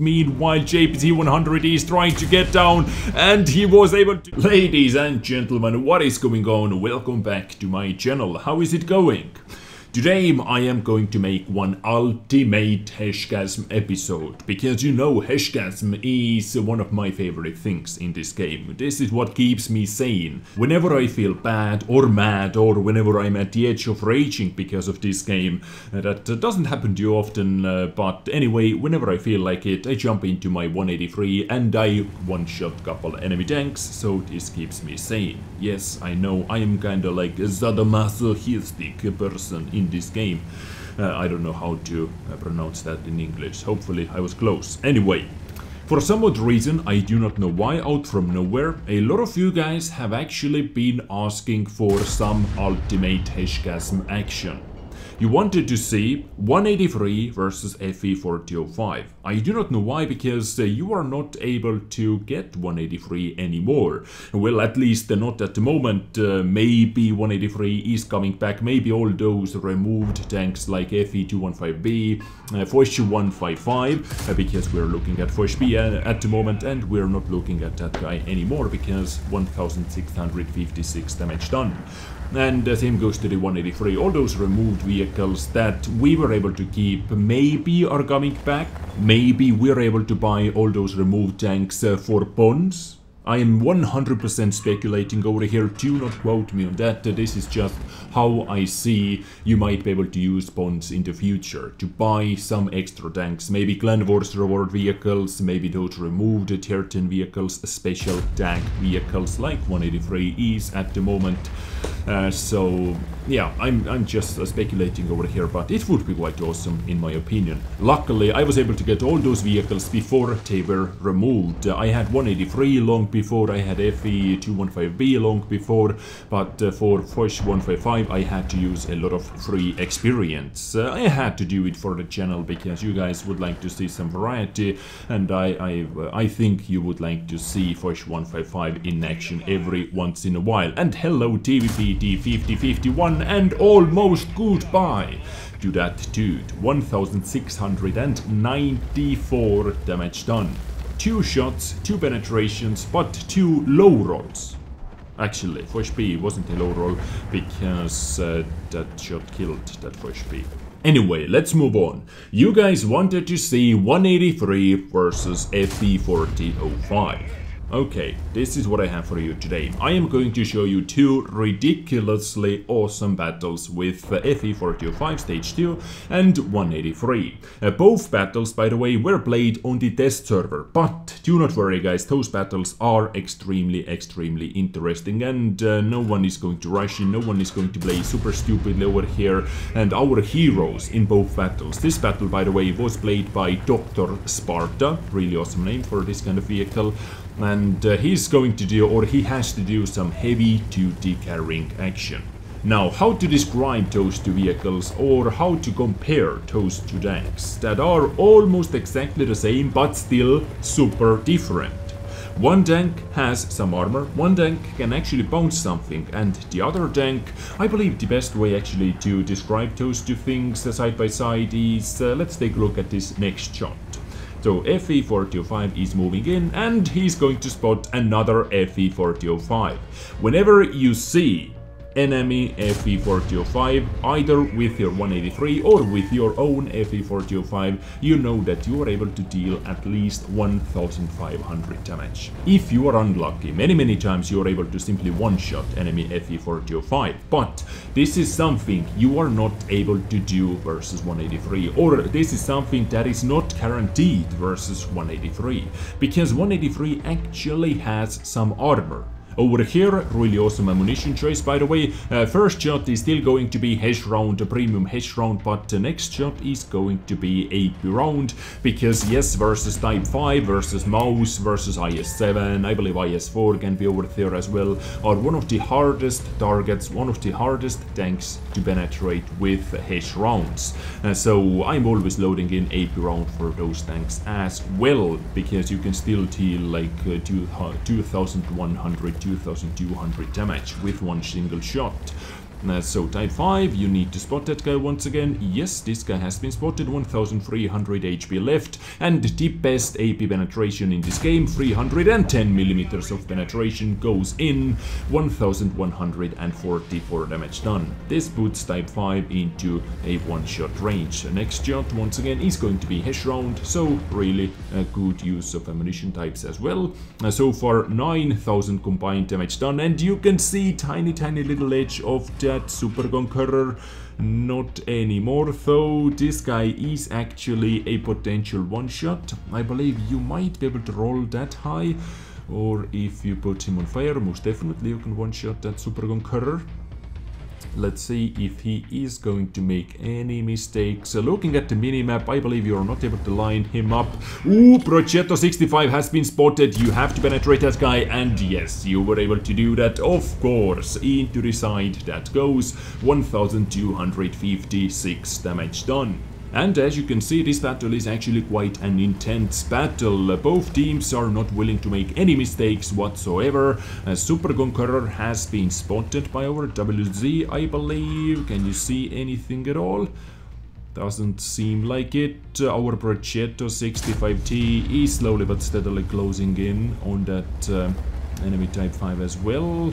Meanwhile, JPT-100 is trying to get down, and he was able to... Ladies and gentlemen, what is going on? Welcome back to my channel. How is it going? Today I am going to make one ultimate Heshgasm episode, because you know Heshgasm is one of my favorite things in this game. This is what keeps me sane. Whenever I feel bad or mad, or whenever I'm at the edge of raging because of this game, that doesn't happen too often, but anyway, whenever I feel like it, I jump into my 183 and I one-shot couple enemy tanks, so this keeps me sane. Yes, I know, I am kinda like a sadomasochistic person in this game. I don't know how to pronounce that in English. Hopefully I was close. Anyway, for some odd reason, I do not know why, out from nowhere, a lot of you guys have actually been asking for some ultimate Heshgasm action. You wanted to see 183 versus FV4005. I do not know why, because you are not able to get 183 anymore. Well, at least not at the moment. Maybe 183 is coming back. Maybe all those removed tanks like FV215b, FV4005, because we're looking at FV at the moment, and we're not looking at that guy anymore because 1656 damage done. And the same goes to the 183. All those removed vehicles that we were able to keep maybe are coming back. Maybe we're able to buy all those removed tanks for bonds. I am 100% speculating over here, do not quote me on that. This is just how I see you might be able to use bonds in the future to buy some extra tanks, maybe Clan Wars reward vehicles, maybe those removed tier 10 vehicles, special tank vehicles like 183 is at the moment. So yeah, I'm just speculating over here, but it would be quite awesome in my opinion. Luckily, I was able to get all those vehicles before they were removed. I had 183 long before, I had FV215b long before, but for FV155 I had to use a lot of free experience. I had to do it for the channel because you guys would like to see some variety, and I think you would like to see FV155 in action every once in a while. And hello TVPT5051 and almost goodbye to that dude. 1694 damage done. 2 shots, 2 penetrations, but 2 low rolls. Actually, first B wasn't a low roll because that shot killed that first B. Anyway, let's move on. You guys wanted to see 183 versus FV4005. Okay, this is what I have for you today. I am going to show you 2 ridiculously awesome battles with FV4005 Stage 2 and 183. Both battles, by the way, were played on the test server, but do not worry guys, those battles are extremely interesting, and no one is going to rush in, no one is going to play super stupidly over here, and our heroes in both battles. This battle, by the way, was played by Dr. Sparta, really awesome name for this kind of vehicle. And he's going to do, or he has to do, some heavy-duty carrying action. Now, how to describe those 2 vehicles, or how to compare those 2 tanks that are almost exactly the same but still super different. One tank has some armor, one tank can actually bounce something, and the other tank, I believe the best way actually to describe those 2 things side by side is, let's take a look at this next shot. So FV4005 is moving in, and he's going to spot another FV4005. Whenever you see enemy FV4005, either with your 183 or with your own FV4005, you know that you are able to deal at least 1500 damage. If you are unlucky, many times you are able to simply one-shot enemy FV4005, but this is something you are not able to do versus 183, or this is something that is not guaranteed versus 183, because 183 actually has some armor. Over here, really awesome ammunition choice, by the way. First shot is still going to be HESH round, a premium HESH round, but the next shot is going to be AP round, because yes, versus Type 5, versus Mouse, versus IS-7, I believe IS-4 can be over there as well, are one of the hardest targets, one of the hardest tanks to penetrate with HESH rounds. So I'm always loading in AP round for those tanks as well, because you can still deal like 2100, 2200 damage with one single shot. So type 5, you need to spot that guy once again. Yes, this guy has been spotted, 1300 HP left, and the best AP penetration in this game, 310 millimeters of penetration goes in, 1144 damage done. This puts type 5 into a one-shot range. The next shot once again is going to be HESH round, so really a good use of ammunition types as well. So far 9000 combined damage done, and you can see tiny little edge of that super conqueror. Not anymore though. This guy is actually a potential one-shot. I believe you might be able to roll that high, or if you put him on fire, most definitely you can one-shot that super conqueror. Let's see if he is going to make any mistakes. Looking at the minimap, I believe you are not able to line him up. Ooh, Progetto 65 has been spotted. You have to penetrate that guy, and yes, you were able to do that, of course. Into the side that goes, 1256 damage done. And as you can see, this battle is actually quite an intense battle. Both teams are not willing to make any mistakes whatsoever. Super Conqueror has been spotted by our WZ, I believe. Can you see anything at all? Doesn't seem like it. Our Progetto 65T is slowly but steadily closing in on that enemy type 5 as well.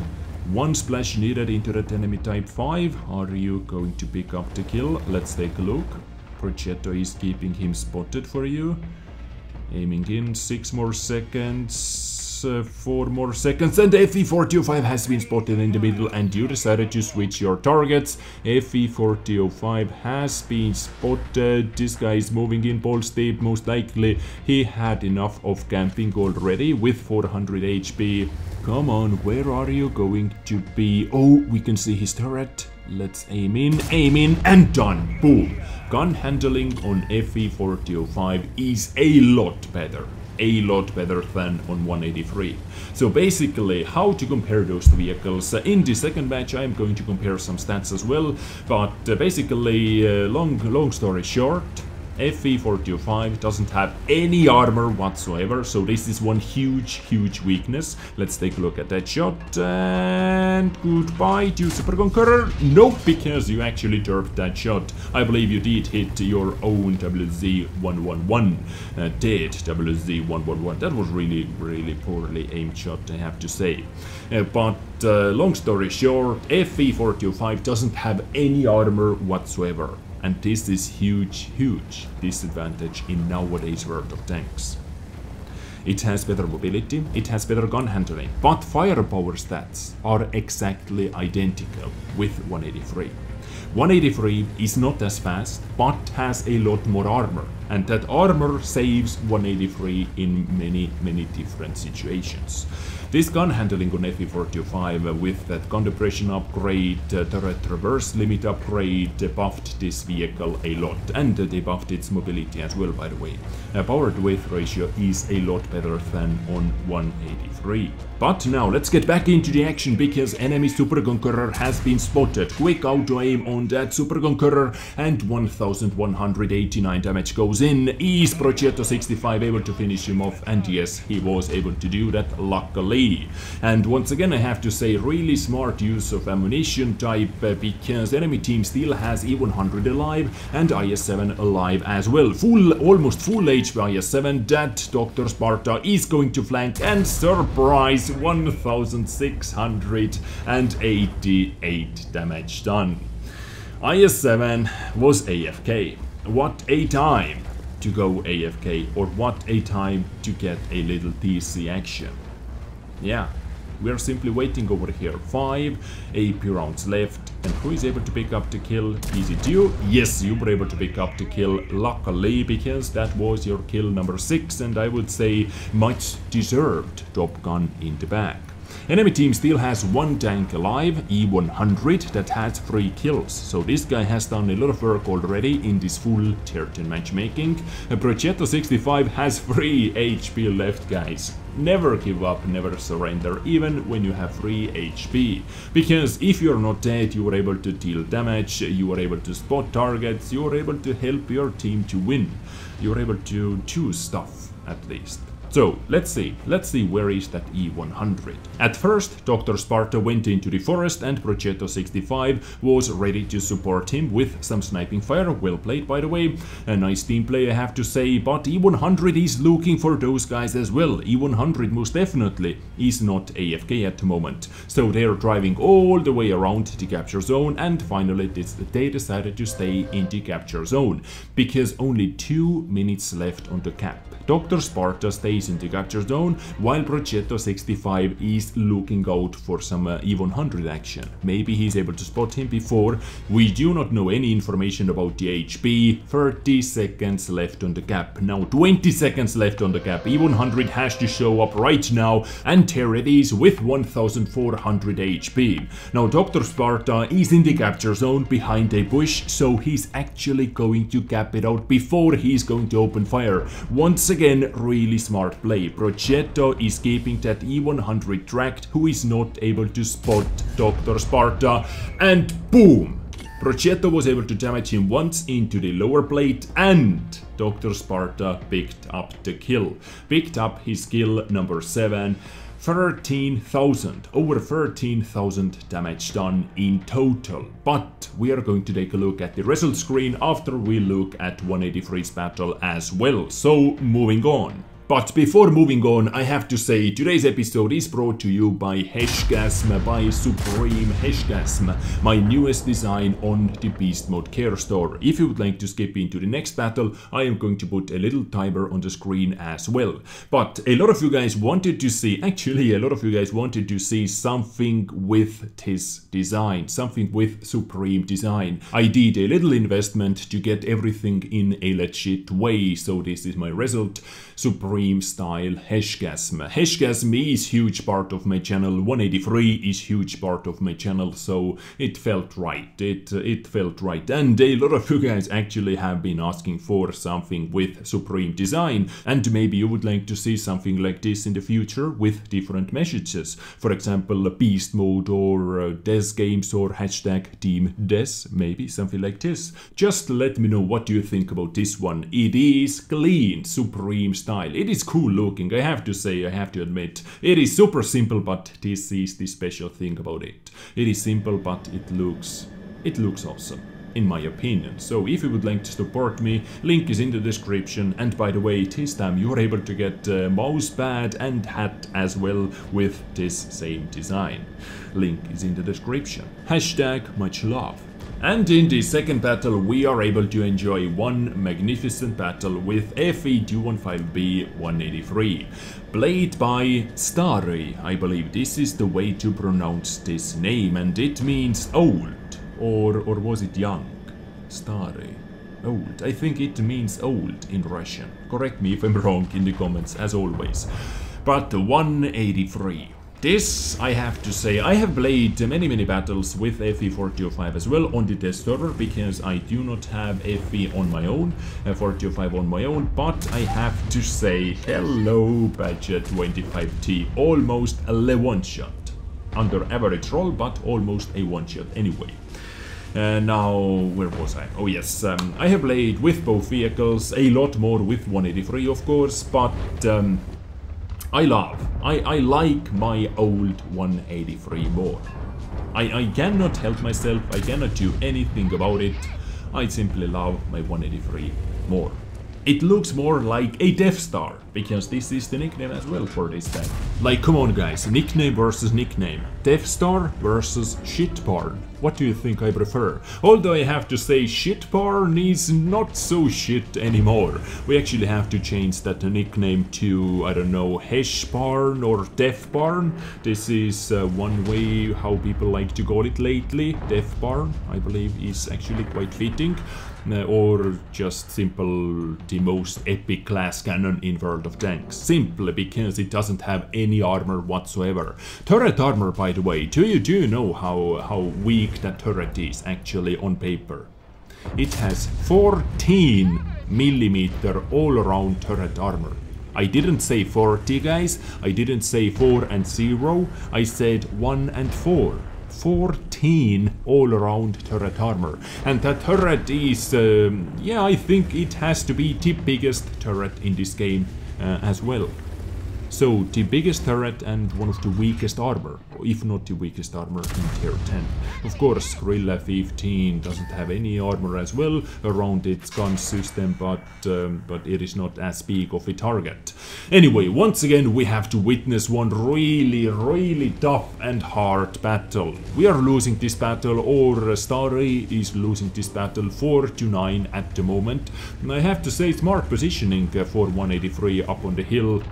One splash needed into that enemy type 5. Are you going to pick up the kill? Let's take a look. Progetto is keeping him spotted for you. Aiming in, 6 more seconds, 4 more seconds, and FV4005 has been spotted in the middle, and you decided to switch your targets. FV4005 has been spotted. This guy is moving in balls deep. Most likely he had enough of camping already with 400 HP. Come on, where are you going to be? Oh, we can see his turret. Let's aim in, and done. Boom. Gun handling on FV4005 is a lot better than on 183. So basically, how to compare those two vehicles? In the second match, I'm going to compare some stats as well, but basically, long story short, FV4005 doesn't have any armor whatsoever, so this is one huge weakness. Let's take a look at that shot, and goodbye to Super Conqueror. Nope, because you actually derped that shot. I believe you did hit your own WZ111. Dead WZ111. That was really poorly aimed shot, I have to say. But long story short, FV4005 doesn't have any armor whatsoever. And this is huge disadvantage in nowadays world of tanks. It has better mobility, it has better gun handling, but firepower stats are exactly identical with 183. 183 is not as fast, but has a lot more armor, and that armor saves 183 in many different situations. This gun handling on FV4005 with that gun depression upgrade, turret reverse limit upgrade, buffed this vehicle a lot, and they buffed its mobility as well, by the way. Power to weight ratio is a lot better than on 183. But now let's get back into the action, because enemy Super Conqueror has been spotted. Quick auto aim on that Super Conqueror, and 1189 damage goes in. Is Progetto 65 able to finish him off? And yes, he was able to do that, luckily. And once again, I have to say, really smart use of ammunition type, because enemy team still has E100 alive and IS-7 alive as well. Almost full HP IS-7. That Dr. Sparta is going to flank, and surprise, 1688 damage done. IS-7 was AFK. What a time to go AFK, or what a time to get a little TC action. Yeah, we are simply waiting over here. 5 AP rounds left, and who is able to pick up the kill? Is it you? Yes, you were able to pick up the kill, luckily, because that was your kill number 6, and I would say much deserved Top Gun in the back. Enemy team still has 1 tank alive, E100, that has 3 kills. So this guy has done a lot of work already in this full tier 10 matchmaking. Progetto 65 has 3 HP left, guys. Never give up, never surrender, even when you have 3 HP. Because if you're not dead, you are able to deal damage, you are able to spot targets, you are able to help your team to win. You are able to choose stuff, at least. So, let's see where is that E100. At first, Dr. Sparta went into the forest and Progetto 65 was ready to support him with some sniping fire. Well played, by the way. A nice team play, I have to say, but E100 is looking for those guys as well. E100 most definitely is not AFK at the moment. So they're driving all the way around the capture zone, and finally they decided to stay in the capture zone because only 2 minutes left on the cap. Dr. Sparta stays in the capture zone, while Progetto 65 is looking out for some E100 action. Maybe he's able to spot him before. We do not know any information about the HP. 30 seconds left on the cap. Now 20 seconds left on the cap. E100 has to show up right now, and here it is with 1400 HP. Now Dr. Sparta is in the capture zone behind a bush, so he's actually going to cap it out before he's going to open fire. Once again, really smart play. Progetto is keeping that E100 tracked, who is not able to spot Dr. Sparta, and boom! Progetto was able to damage him once into the lower plate, and Dr. Sparta picked up the kill. Picked up his kill number 7. 13,000, over 13,000 damage done in total. But we are going to take a look at the result screen after we look at 183's battle as well. So moving on. But before moving on, I have to say today's episode is brought to you by Heshgasm, by Supreme Heshgasm, my newest design on the Beast Mode Care Store. If you would like to skip into the next battle, I am going to put a little timer on the screen as well. But a lot of you guys wanted to see, actually a lot of you guys wanted to see something with this design, something with Supreme design. I did a little investment to get everything in a legit way, so this is my result. Supreme style Heshgasm. Heshgasm is huge part of my channel, 183 is huge part of my channel, so it felt right. It felt right, and a lot of you guys actually have been asking for something with Supreme design, and maybe you would like to see something like this in the future with different messages. For example, Beast Mode or Des Games or hashtag Team Des, maybe something like this. Just let me know what you think about this one. It is clean, Supreme style. It is cool looking, I have to say, I have to admit. It is super simple, but this is the special thing about it. It is simple, but it looks awesome, in my opinion. So if you would like to support me, link is in the description. And by the way, this time you are able to get mouse pad and hat as well with this same design. Link is in the description. Hashtag much love. And in the second battle we are able to enjoy one magnificent battle with FV215b 183. Played by Starry, I believe this is the way to pronounce this name, and it means old, or was it young? Starry. Old. I think it means old in Russian. Correct me if I'm wrong in the comments, as always. But 183. This, I have to say, I have played many battles with FV4005 as well on the test server, because I do not have FV on my own, 4005 on my own, but I have to say, hello Badger 25T, almost a one-shot. Under average roll, but almost a one-shot anyway. Now, where was I? Oh yes, I have played with both vehicles, a lot more with 183 of course, but I like my old 183 more. I cannot help myself, I cannot do anything about it. I simply love my 183 more. It looks more like a Death Star, because this is the nickname as well for this tank. Like, come on guys, nickname versus nickname. Death Star versus Shitbarn. What do you think I prefer? Although I have to say Shitbarn is not so shit anymore. We actually have to change that nickname to, I don't know, Heshbarn or Deathbarn. This is one way how people like to call it lately. Deathbarn, I believe, is actually quite fitting. Or just simple, the most epic class cannon in World of Tanks. Simply because it doesn't have any armor whatsoever. Turret armor, by the way, do you know how weak that turret is actually on paper? It has 14mm all-around turret armor. I didn't say 40 guys, I didn't say 4 and 0, I said 1 and 4. 14 all-around turret armor, and that turret is, yeah, I think it has to be the biggest turret in this game as well. So the biggest turret and one of the weakest armor, if not the weakest armor in tier 10. Of course, Gorilla 15 doesn't have any armor as well around its gun system, but it is not as big of a target. Anyway, once again we have to witness one really tough and hard battle. We are losing this battle, or Starry is losing this battle 4-9 at the moment. And I have to say, smart positioning for 183 up on the hill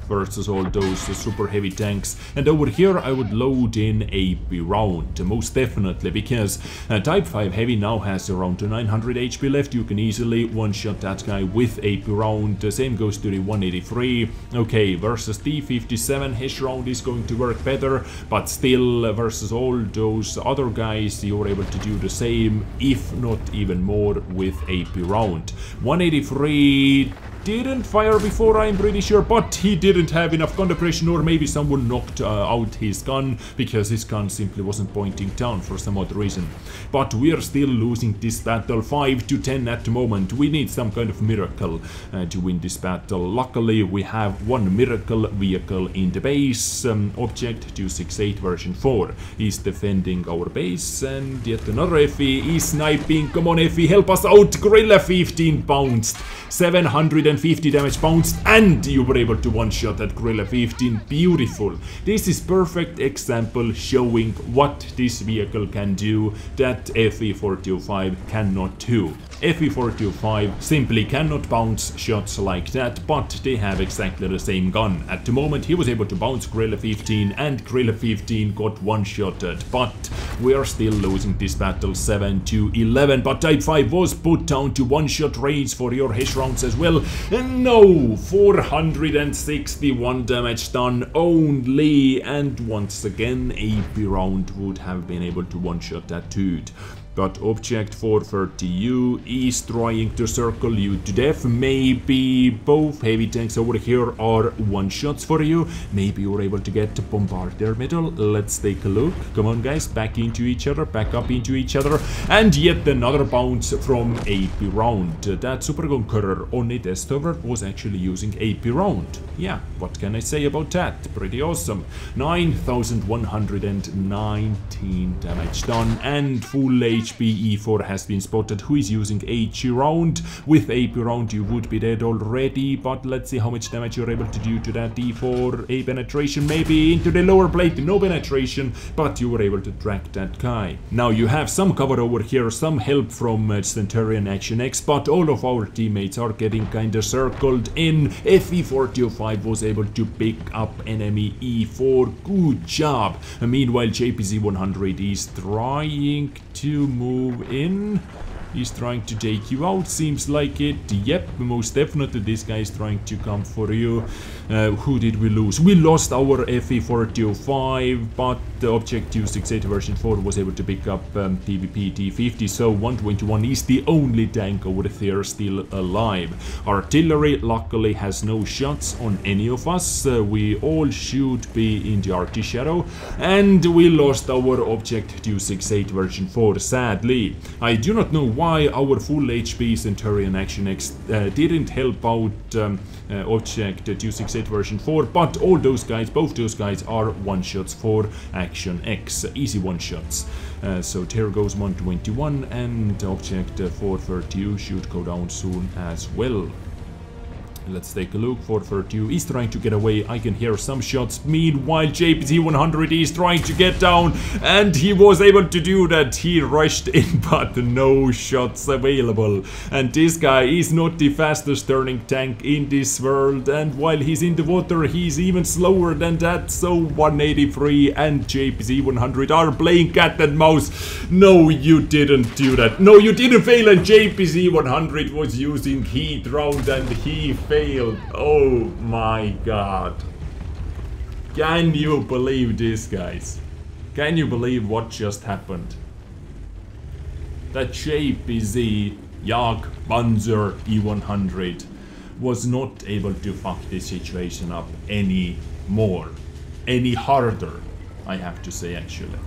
versus all those super heavy tanks. And over here I would load in AP round, most definitely, because Type 5 Heavy now has around 900 HP left. You can easily one-shot that guy with AP round. The same goes to the 183. Okay, versus the 57 HESH round is going to work better, but still versus all those other guys you're able to do the same, if not even more, with AP round. 183 didn't fire before, I'm pretty sure, but he didn't have enough gun depression, or maybe someone knocked out his gun because his gun simply wasn't pointing down for some odd reason. But we are still losing this battle 5-10 at the moment. We need some kind of miracle to win this battle. Luckily we have one miracle vehicle in the base. Object 268 version 4 is defending our base, and yet another FE is sniping. Come on FE, help us out. Gorilla 15 bounced, 750 damage bounced, and you were able to one-shot that Gorilla 15. Beautiful. This is perfect example showing what this vehicle can do that FV4005 cannot do. FV4005 simply cannot bounce shots like that, but they have exactly the same gun. At the moment he was able to bounce Gorilla 15, and Gorilla 15 got one-shotted, but we are still losing this battle 7-11. But Type 5 was put down to one-shot range for your HESH rounds as well. And no, 461 damage done only, and once again AP round would have been able to one-shot that dude. But Object 430U is trying to circle you to death. Maybe both heavy tanks over here are one-shots for you. Maybe you're able to get Bombardier middle. Let's take a look. Come on guys, back into each other, back up into each other. And yet another bounce from AP round. That Super Conqueror on a test server was actually using AP round. Yeah, what can I say about that? Pretty awesome. 9,119 damage done, and full HP E4 has been spotted, who is using HE round. With AP round you would be dead already, but let's see how much damage you're able to do to that E4. A penetration maybe into the lower plate, no penetration, but you were able to track that guy. Now you have some cover over here, some help from Centurion Action X, but all of our teammates are getting kinda circled in. FV4005 was able to pick up enemy E4, good job. Meanwhile JPZ100 is trying to move in. He's trying to take you out, seems like it. Yep, most definitely this guy is trying to come for you. Who did we lose? We lost our FV4005, but the Object 268 version 4 was able to pick up PvP T50, so 121 is the only tank over there still alive. Artillery luckily has no shots on any of us. We all should be in the RT shadow, and we lost our Object 268 version 4, sadly. I do not know why our full HP Centurion Action X didn't help out Object 268 version 4, but all those guys, both those guys are one-shots for Action X, easy one-shots. So there goes 121, and Object 430 should go down soon as well. Let's take a look. 432 is trying to get away. I can hear some shots. Meanwhile, JPZ100 is trying to get down, and he was able to do that. He rushed in, but no shots available. And this guy is not the fastest turning tank in this world, and while he's in the water, he's even slower than that. So 183 and JPZ100 are playing cat and mouse. No, you didn't do that. No, you didn't fail, and JPZ100 was using heat round, and he failed. Oh my god. Can you believe this, guys? Can you believe what just happened? That JPZ Jagdpanzer E100 was not able to fuck this situation up any more, any harder, I have to say, actually.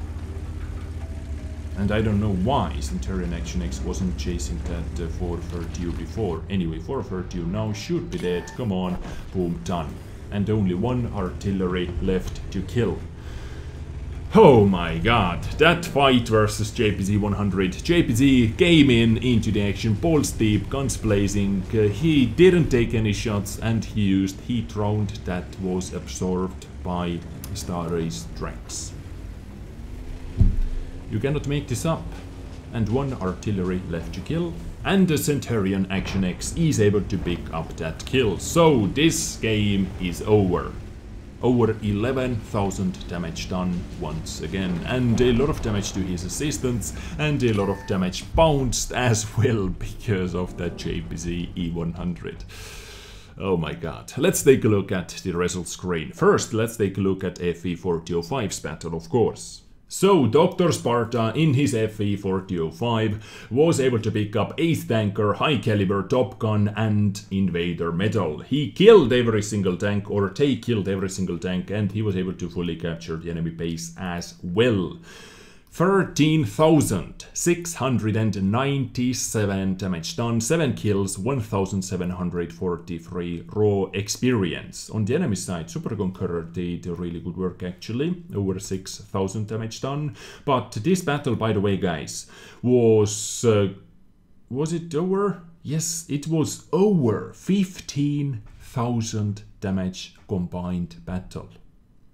And I don't know why Centurion Action X wasn't chasing that 430 before. Anyway, 430 now should be dead. Come on. Boom, done. and only one artillery left to kill. Oh my god, that fight versus JPZ-100. JPZ came into the action, balls deep, guns blazing, he didn't take any shots and he used heat round that was absorbed by Staray's tracks. You cannot make this up. And one artillery left to kill, and the Centurion Action X is able to pick up that kill. So this game is over. Over 11,000 damage done once again, and a lot of damage to his assistants, and a lot of damage bounced as well because of that JPZ E100. Oh my god. Let's take a look at the result screen. First, let's take a look at FV4005's battle, of course. So, Dr. Sparta in his FV4005 was able to pick up Ace Tanker, High Caliber, Top Gun and Invader Medal. He killed every single tank, or they killed every single tank, and he was able to fully capture the enemy base as well. 13,697 damage done, 7 kills, 1,743 raw experience. On the enemy side, Super Conqueror did really good work actually, over 6,000 damage done. But this battle, by the way guys, was it over? Yes, it was over 15,000 damage combined battle.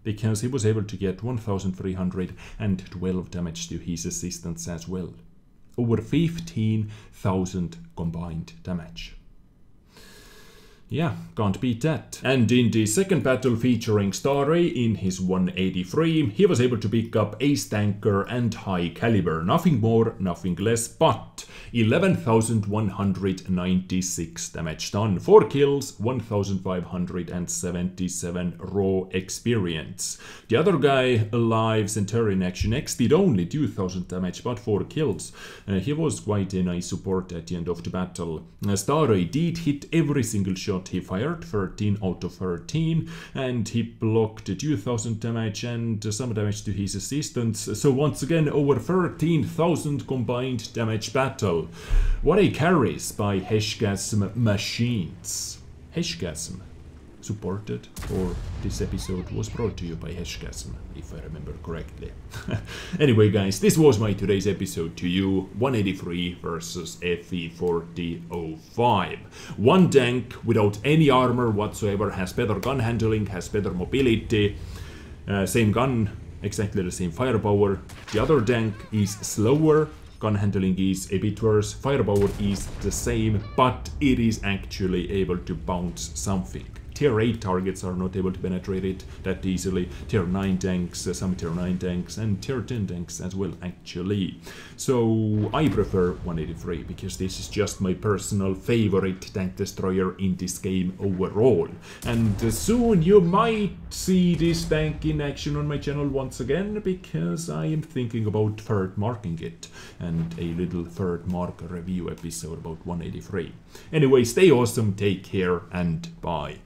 Because he was able to get 1,312 damage to his assistants as well. Over 15,000 combined damage. Yeah, can't beat that. And in the second battle featuring Staray in his 183, he was able to pick up Ace Tanker and High Caliber. Nothing more, nothing less, but 11,196 damage done. 4 kills, 1,577 raw experience. The other guy alive, Centurion Action X, did only 2,000 damage, but 4 kills. He was quite a nice support at the end of the battle. Staray did hit every single shot he fired, 13 out of 13, and he blocked 2,000 damage and some damage to his assistants. So once again, over 13,000 combined damage battle. What a carries by Heshgasm machines. Heshgasm, supported, or this episode was brought to you by Heshgasm, if I remember correctly. Anyway guys, this was my today's episode to you, 183 versus FV4005. One tank without any armor whatsoever, has better gun handling, has better mobility, same gun, exactly the same firepower. The other tank is slower, gun handling is a bit worse, firepower is the same, but it is actually able to bounce something. Tier 8 targets are not able to penetrate it that easily. Tier 9 tanks, some Tier 9 tanks, and Tier 10 tanks as well, actually. So I prefer 183 because this is just my personal favorite tank destroyer in this game overall. And soon you might see this tank in action on my channel once again, because I am thinking about third marking it, and a little third mark review episode about 183. Anyway, stay awesome, take care, and bye.